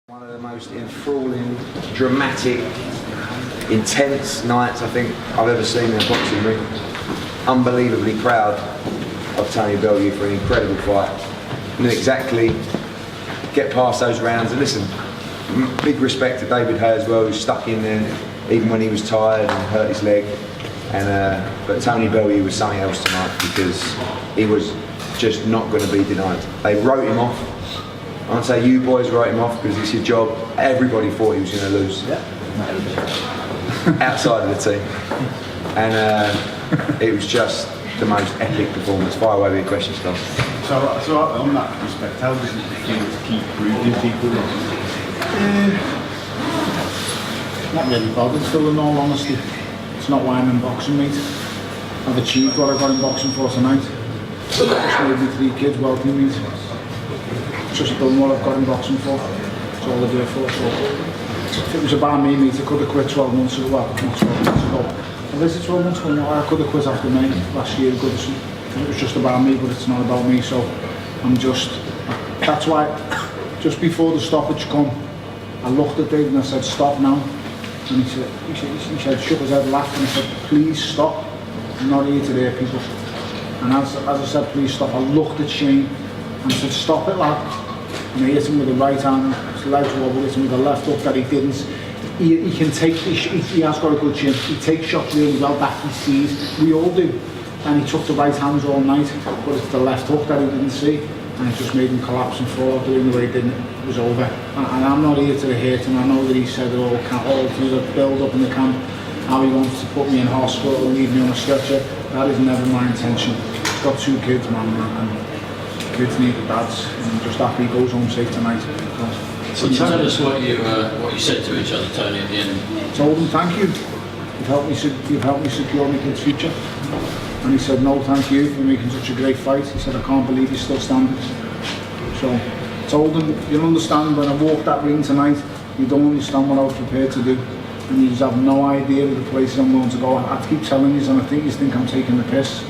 One of the most enthralling, dramatic, intense nights I think I've ever seen in a boxing ring. Unbelievably proud of Tony Bellew for an incredible fight. Knew exactly get past those rounds, and listen, big respect to David Haye as well, who stuck in there even when he was tired and hurt his leg. But Tony Bellew was something else tonight because he was just not going to be denied. They wrote him off. I won't say you boys wrote him off because it's your job. Everybody thought he was going to lose. Yeah. Outside of the team. And it was just the most epic performance. Fire away with your questions, Tom. So on that respect, how does it feel to keep proving people wrong? Not really bothered, Phil, in all honesty. It's not why I'm in boxing, mate. I've achieved what I got in boxing for tonight. Just made me 3 kids wealthy, mate. Just done what I've got in boxing for. That's all I do it for. So if it was about me, mate, I could have quit 12 months ago. Well, not 12 months ago. Well, is it 12 months ago? No, I could have quit after May last year. It was just about me, but it's not about me. So that's why, just before the stoppage come, I looked at David and I said, stop now. And he said, shook his head, laughed, and he said, please stop. I'm not here to hear people. And as I said, please stop, I looked at Shane and I said, stop it, lad. And I hit him with the right hand, his legs wobbled, hit him with the left hook that he didn't. He can take, he has got a good chin. He takes shots really well back, he sees. We all do. And he took the right hands all night, but it's the left hook that he didn't see. And it just made him collapse and fall, doing the way he didn't. It was over. And I'm not here to hurt him. I know that he said it all through the build up in the camp, how he wants to put me in hospital and leave me on a stretcher. That is never my intention. He's got 2 kids, man, and kids need the dads. And just after he goes home safe tonight. So tell us what you said to each other, Tony, at the end. Told him thank you. You've helped me secure my kid's future. And he said, no, thank you for making such a great fight. He said, I can't believe you're still standing. So I told him, you'll understand when I walked that ring tonight, you don't understand what I was prepared to do. And you just have no idea of the places I'm going to go. I keep telling you, and I think you think I'm taking the piss.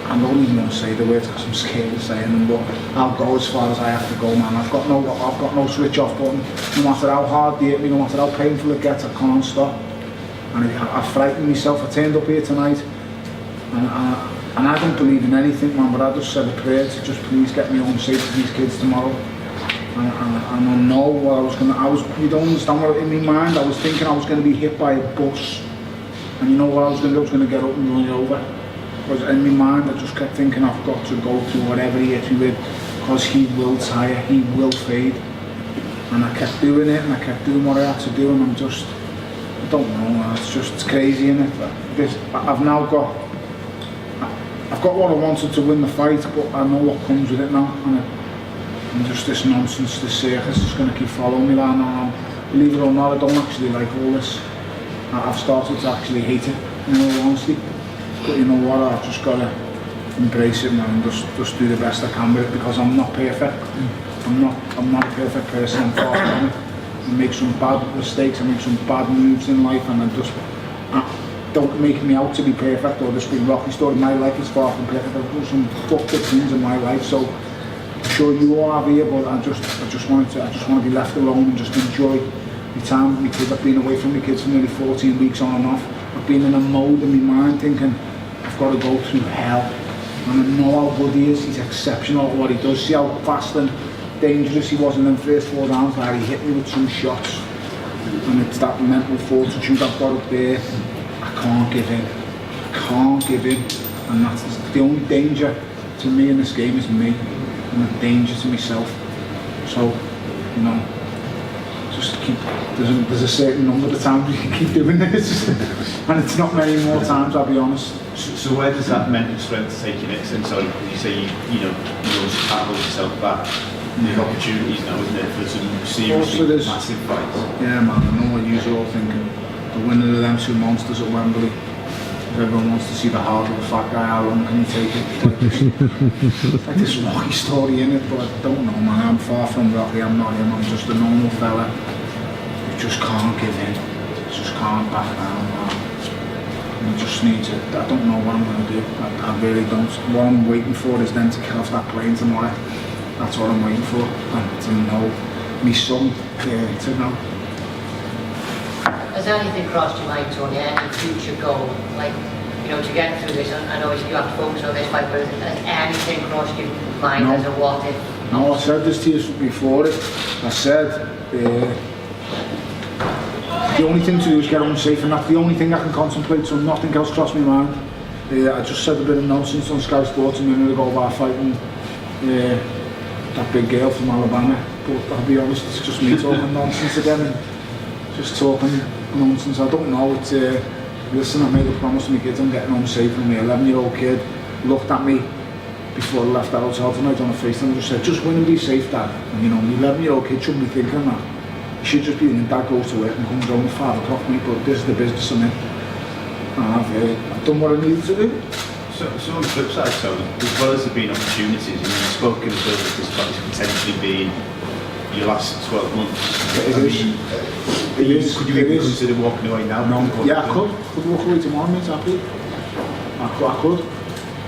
I don't even want to say the words because I'm scared of saying them, but I'll go as far as I have to go, man. I've got no switch off button. No matter how hard they hit me, no matter how painful it gets, I can't stop. And I frightened myself. I turned up here tonight and I don't believe in anything, man, but I just said a prayer to just please get me home safe to these kids tomorrow. And I know what you don't understand what in my mind, I was thinking I was going to be hit by a bus. And you know what I was going to do? I was going to get up and run it over. Because in my mind I just kept thinking I've got to go through whatever he hits me with, because he will tire, he will fade. And I kept doing it and I kept doing what I had to do, and I don't know, man. It's crazy, innit? I've got what I wanted to win the fight, but I know what comes with it now, and just this nonsense, this circus is going to keep following me now. Believe it or not, I don't actually like all this. I've started to actually hate it, in all honesty. But you know what, I've just got to embrace it, man, and just do the best I can with it, because I'm not perfect. I'm not a perfect person, I'm far from it. I make some bad mistakes, I make some bad moves in life, and don't make me out to be perfect or this big rocky story. My life is far from perfect. I've done some fucked up things in my life, so I'm sure you all have here, but I just want to be left alone and just enjoy my time with my kids. I've been away from my kids for nearly 14 weeks on and off. I've been in a mode in my mind thinking I've got to go through hell, and I know how good he is. He's exceptional at what he does. See how fast and dangerous he was in them first 4 rounds, where he hit me with 2 shots, and it's that mental fortitude I've got up there. I can't give in, and that's the only danger to me in this game is me, and the danger to myself. So, you know, just keep, there's a certain number of times you can keep doing this, and it's not many more times, I'll be honest. So where does that mental strength take you next? And so you say you know you can't hold yourself back. There's opportunities now, isn't there, for some seriously massive fights? Yeah, man, I know what you're all thinking. The winner of them 2 monsters at Wembley. Everyone wants to see the heart of a fat guy, how long can you take it? Like this Rocky story in it, but I don't know, man. I'm far from Rocky, I'm not him, I'm just a normal fella who just can't give in, just can't back down, man. I just need to, I don't know what I'm going to do, I really don't. What I'm waiting for is them to get off that plane tomorrow. That's what I'm waiting for, and to know my son, to know. Has anything crossed your mind, Tony, any future goal? Like, you know, to get through this, I know you have to focus on this fight, but has anything crossed your mind as a what if? No, I said this to you before it. I said, the only thing to do is get home safe, and that's the only thing I can contemplate, so nothing else crossed my mind. I just said a bit of nonsense on Sky Sports a minute ago about fighting that big girl from Alabama, but I'll be honest, it's just me talking nonsense again, and just talking nonsense. I don't know, it's, listen, I made a promise to my kids I'm getting home safe, and my 11-year-old kid looked at me before I left the hotel tonight on a FaceTime and just said, just win and be safe, Dad. And you know, my 11-year-old kid shouldn't be thinking that. He should just be thinking, Dad goes to work and comes home at 5 o'clock, mate, but this is the business I'm in. And I've done what I needed to do. So on the flip side, Tony, as well as there being opportunities, you've spoken as though this fight is potentially being your last 12 months. It is. Could you even consider walking away now? No. Yeah, I could walk away tomorrow, mate, happily. I could.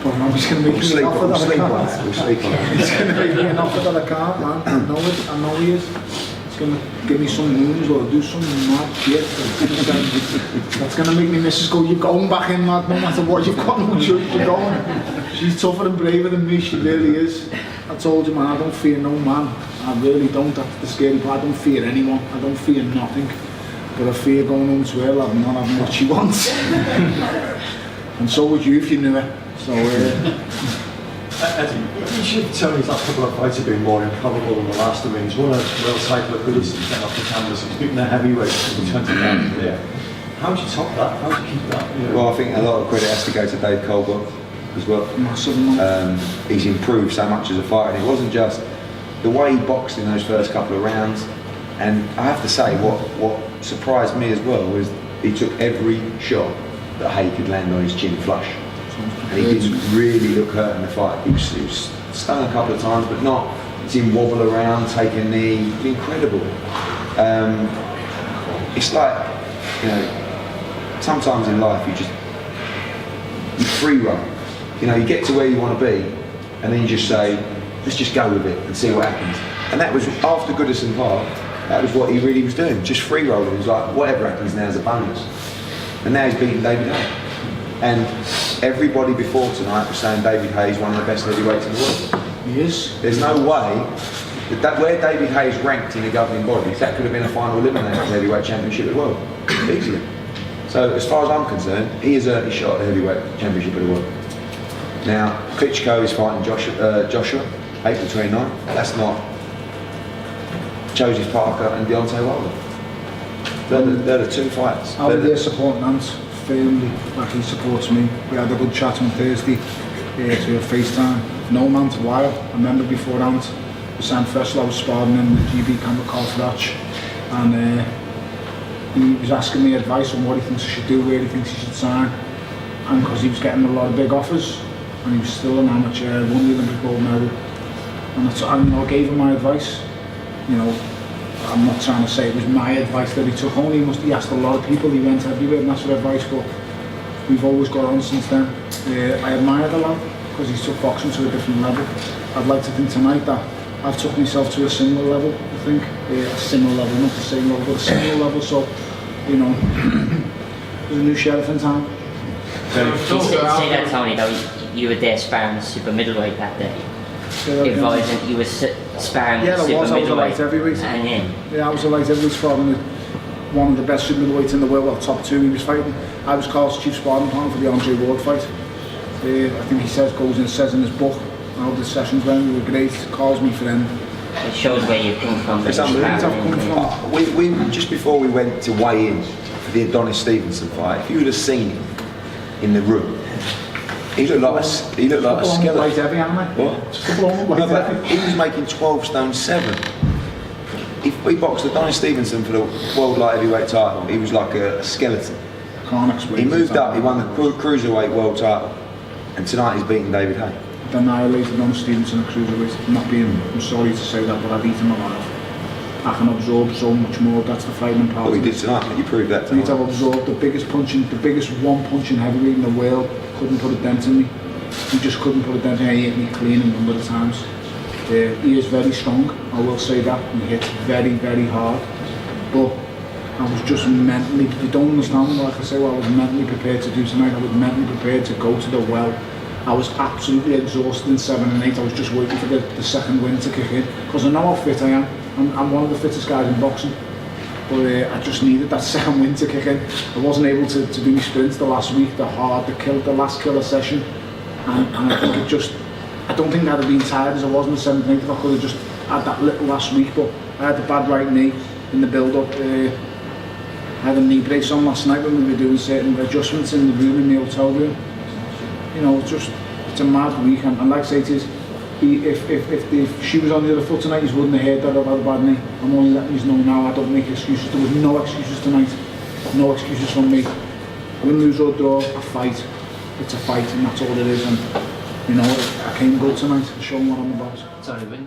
But I'm just going to make me an offer that I can't. We'll sleep on it. He's going to make me an offer that I can't, man. I know it. I know he is. He's going to give me some moves or do some mad shit. That's going to make me missus go, you're going back in, lad, no matter what, you've got no choice, you're going. She's tougher and braver than me, she really is. I told you, man, I don't fear no man. I really don't. That's the scary part. I don't fear anyone. I don't fear nothing. But I fear going home to her, lad, and not having what she wants. And so would you if you knew her. So, you should tell me that couple of fights have been more improbable than the last. I mean, he's won a world title at Goodison, he's off the canvas, he's beaten a heavyweight for 20 pounds there. How do you top that? How do you keep that? You know? Well, I think a lot of credit has to go to Dave Colbert as well. He's improved so much as a fighter, and it wasn't just the way he boxed in those first couple of rounds. And I have to say, what surprised me as well was he took every shot that Haye could land on his chin flush. And he didn't really look hurt in the fight. He was stung a couple of times, but not. He didn't wobble around, take a knee. It was incredible. It's like, you know, sometimes in life you free run. You know, you get to where you want to be, and then you just say, let's just go with it and see what happens. And that was after Goodison Park. That was what he really was doing, just free rolling. He was like, whatever happens now is a bonus. And now he's beaten David Haye. And everybody before tonight was saying David Haye is one of the best heavyweights in the world. He is. There's no way that where David Haye is ranked in the governing bodies, that could have been a final eliminator for the heavyweight championship as well, easily. So as far as I'm concerned, he has earned his shot at the heavyweight championship of the world. Now Klitschko is fighting Joshua, April 29th. That's not Joseph Parker and Deontay Wilder. They're the two fights. I'll be there supporting Nance firmly, like he supports me. We had a good chat on Thursday through a FaceTime. No man to while. I remember beforehand, the Sam Festival I was sparring in the GB camp at Carthage, and he was asking me advice on what he thinks I should do, where he thinks he should sign, and because he was getting a lot of big offers, and he was still an amateur, won the Olympic gold medal, and I gave him my advice. You know, I'm not trying to say it was my advice that he took on. He asked a lot of people, he went everywhere and asked for advice, but we've always got on since then. I admire the lad because he's took boxing to a different level. I'd like to think tonight that I've took myself to a similar level, I think. A similar level, not the same level, but a similar level, so, you know, there's a new sheriff in town. You say that, Tony, though, you were there sparring the super middleweight that day. Advising you were sparring the super I was a light heavyweight. Yeah, I was a light heavyweight sparring one of the best super middleweights in the world, well, top two he was fighting. I was Carl's chief sparring partner for the Andre Ward fight. I think he says in his book how the sessions went, we were great, calls me friend. It shows where you've come from. It's unbelievable. We just before we went to weigh in for the Adonis Stevenson fight, if you would have seen him in the room, he looked like a skeleton. Light heavy, haven't I? What? He was making 12 stone 7. If we boxed Adonis Stevenson for the world light heavyweight title, he was like a skeleton. Can't explain. He moved up, he won the cruiserweight world title, and tonight he's beating David Haye. Annihilated Adonis Stevenson at cruiserweight. I'm sorry to say that, but I've eaten alive. I can absorb so much more. That's the fighting part. What he did tonight, you proved that tonight. I've absorbed the biggest one punching heavyweight in the world. Couldn't put a dent in me. He just couldn't put a dent in me. He hit me clean a number of times. He is very strong, I will say that. He hits very, very hard. But I was just mentally, you don't understand, like I say, what I was mentally prepared to do tonight. I was mentally prepared to go to the well. I was absolutely exhausted in 7 and 8. I was just waiting for the second wind to kick in. Because I know how fit I am. I'm one of the fittest guys in boxing. But I just needed that second wind to kick in. I wasn't able to do my sprints the last week, the last killer session. And I think I don't think I'd have been tired as I was in the 7th and 8th if I could have just had that little last week. But I had the bad right knee in the build-up. I had a knee brace on last night when we were doing certain adjustments in the room, in the hotel room. You know, it's a mad week, and like I say, it is, if she was on the other foot tonight, he wouldn't have heard that I've had a bad knee. I'm only letting you know now, I don't make excuses. There was no excuses tonight, no excuses from me. Win, lose or draw, a fight. It's a fight, and that's all it is. And you know, I came good tonight to show them what I'm about. Tony,